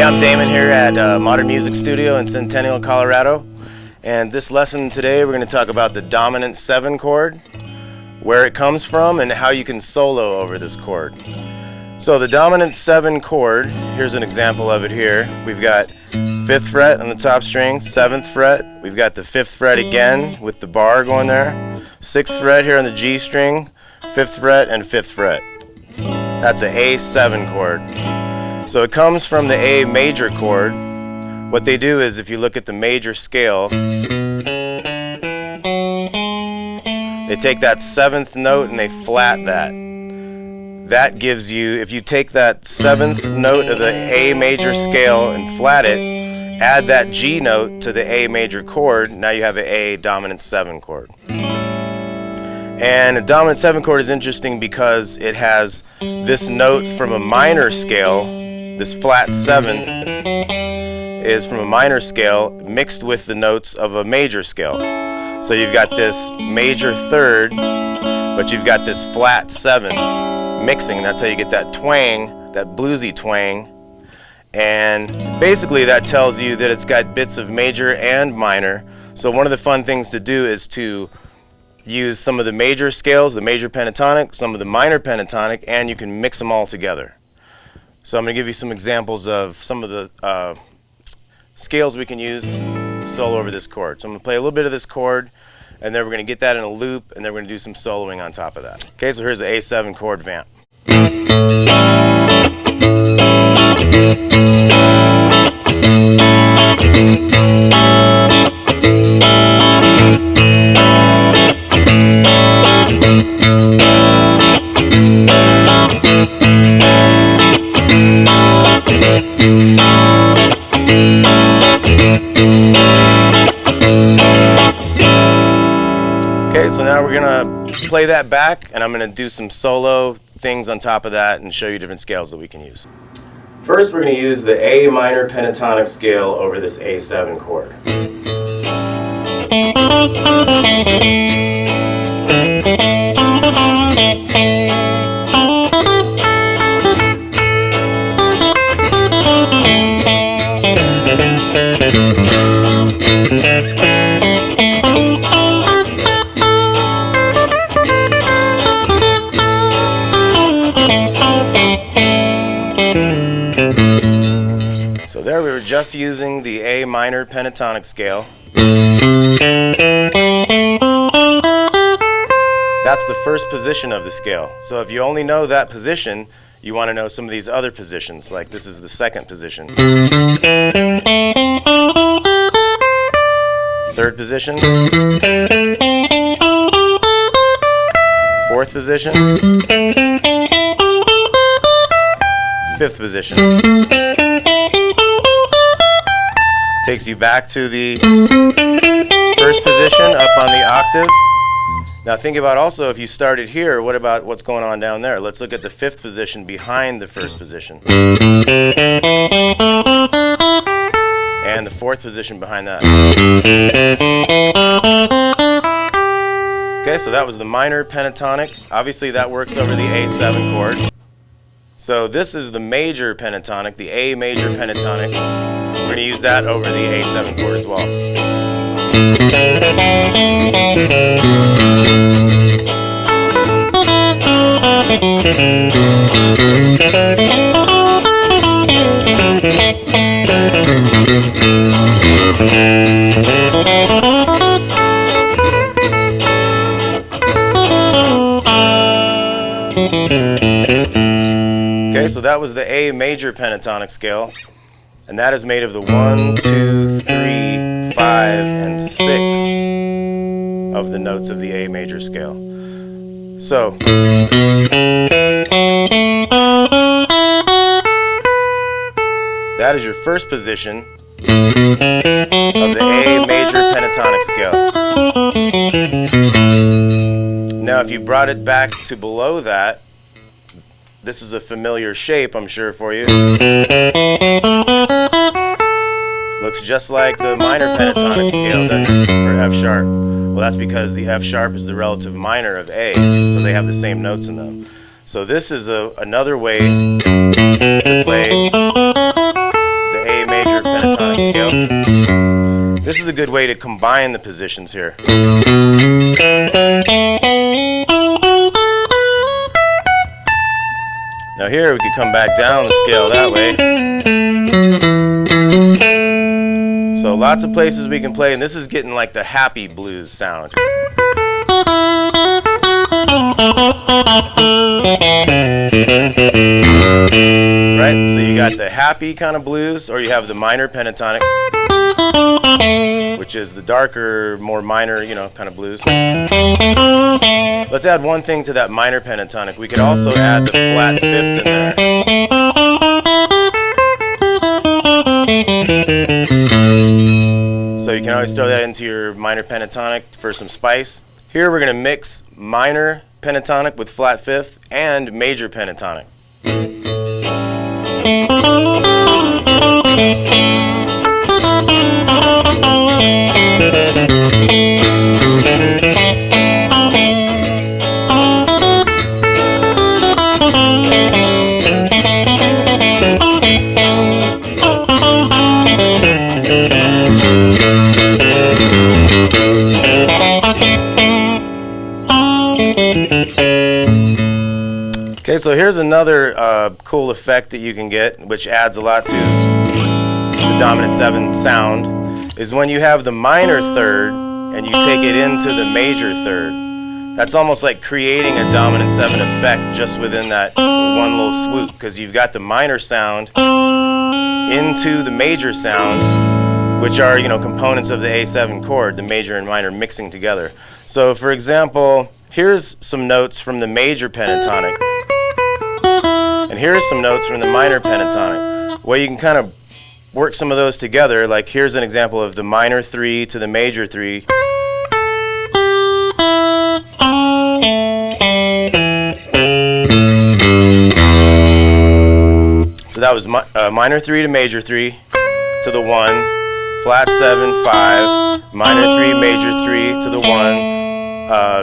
I'm Damon here at Modern Music Studio in Centennial, Colorado, and this lesson today we're going to talk about the dominant 7 chord, where it comes from, and how you can solo over this chord. So the dominant 7 chord, here's an example of it here. We've got 5th fret on the top string, 7th fret, we've got the 5th fret again with the bar going there, 6th fret here on the G string, 5th fret and 5th fret. That's an A7 chord. So it comes from the A major chord. What they do is, if you look at the major scale, they take that 7th note and they flat that. That gives you, if you take that 7th note of the A major scale and flat it, add that G note to the A major chord, now you have an A dominant 7 chord. And a dominant 7 chord is interesting because it has this note from a minor scale. This flat 7 is from a minor scale mixed with the notes of a major scale. So you've got this major 3rd, but you've got this flat 7 mixing. That's how you get that twang, that bluesy twang. And basically that tells you that it's got bits of major and minor. So one of the fun things to do is to use some of the major scales, the major pentatonic, some of the minor pentatonic, and you can mix them all together. So I'm going to give you some examples of some of the scales we can use to solo over this chord. So I'm going to play a little bit of this chord, and then we're going to get that in a loop, and then we're going to do some soloing on top of that. Okay, so here's the A7 chord vamp. Okay, so now we're going to play that back, and I'm going to do some solo things on top of that and show you different scales that we can use. First, we're going to use the A minor pentatonic scale over this A7 chord. So there we were just using the A minor pentatonic scale. That's the first position of the scale. So if you only know that position, you want to know some of these other positions, like this is the 2nd position. 3rd position. 4th position. 5th position. Takes you back to the 1st position up on the octave. Now think about also, if you started here, what about what's going on down there? Let's look at the 5th position behind the 1st position. And the 4th position behind that. Okay, so that was the minor pentatonic. Obviously that works over the A7 chord. So this is the major pentatonic, the A major pentatonic. We're going to use that over the A7 chord as well. that was the A major pentatonic scale, and that is made of the 1, 2, 3, 5, and 6 of the notes of the A major scale. So that is your first position of the A major pentatonic scale. Now if you brought it back to below that, this is a familiar shape, I'm sure, for you. Looks just like the minor pentatonic scale, doesn't it, for F sharp? Well, that's because the F sharp is the relative minor of A, so they have the same notes in them. So this is another way to play the A major pentatonic scale. This is a good way to combine the positions here. Now here we could come back down the scale that way. So lots of places we can play, and this is getting like the happy blues sound. Right? So you got the happy kind of blues, or you have the minor pentatonic, which is the darker, more minor, kind of blues. Let's add one thing to that minor pentatonic. We could also add the flat fifth in there. So you can always throw that into your minor pentatonic for some spice. Here we're going to mix minor pentatonic with flat fifth and major pentatonic. Okay, so here's another cool effect that you can get, which adds a lot to the dominant 7 sound, is when you have the minor third and you take it into the major third. That's almost like creating a dominant 7 effect just within that one little swoop, because you've got the minor sound into the major sound, which are, components of the A7 chord, the major and minor mixing together. So for example, here's some notes from the major pentatonic. And here's some notes from the minor pentatonic. Well, you can kind of work some of those together. Like here's an example of the minor 3 to the major 3. So that was minor 3 to major 3 to the 1, flat 7, 5, minor 3, major 3 to the 1,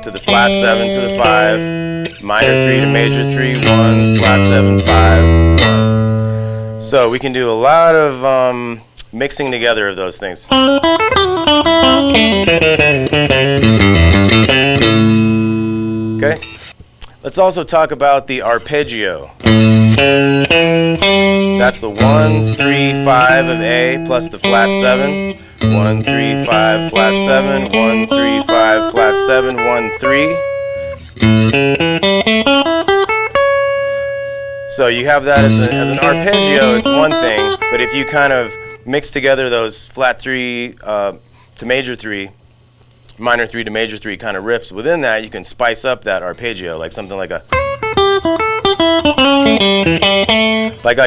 to the flat 7 to the 5, minor 3 to major 3, 1, flat 7, 5, 1. So we can do a lot of mixing together of those things. Okay, let's also talk about the arpeggio. That's the 1, 3, 5 of A plus the flat 7. 1, 3, 5, flat 7, 1, 3, 5, flat 7, 1, 3. So you have that as an arpeggio, it's one thing, but if you kind of mix together those flat 3 to major 3, minor 3 to major 3 kind of riffs within that, you can spice up that arpeggio, like something like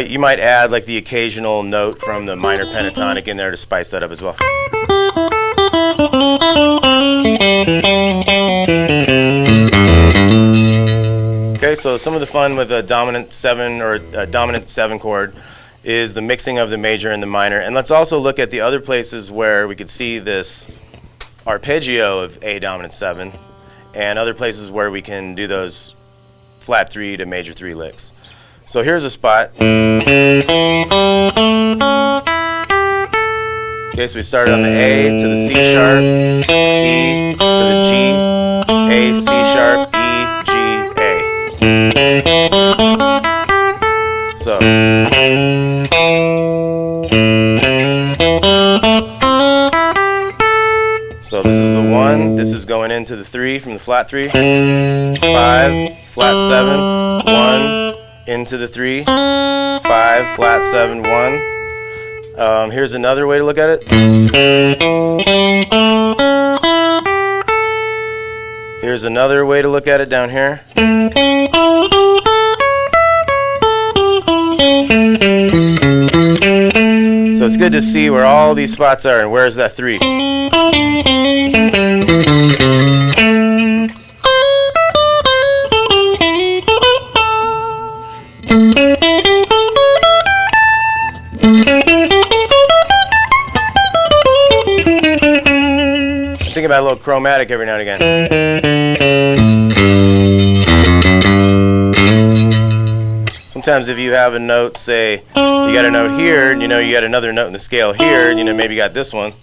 you might add like the occasional note from the minor pentatonic in there to spice that up as well. Okay, so some of the fun with a dominant 7 or a dominant 7 chord is the mixing of the major and the minor. And let's also look at the other places where we could see this arpeggio of A dominant 7 and other places where we can do those flat 3 to major 3 licks. So here's a spot. Okay, so we started on the A to the C sharp, E to the G, A, C sharp, E, G, A. So this is the 1, this is going into the 3 from the flat 3, 5, flat 7, 1, into the 3, 5, flat 7, 1. Here's another way to look at it. Here's another way to look at it down here. So it's good to see where all these spots are and where's that 3. Think about a little chromatic every now and again. Sometimes if you have a note, say you got a note here, and you know you got another note in the scale here, and you know maybe you got this one.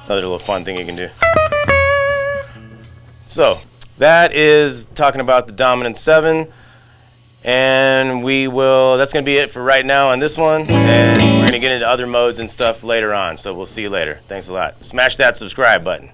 Another little fun thing you can do. So that is talking about the dominant 7. And that's going to be it for right now on this one. And we're going to get into other modes and stuff later on. So we'll see you later. Thanks a lot. Smash that subscribe button.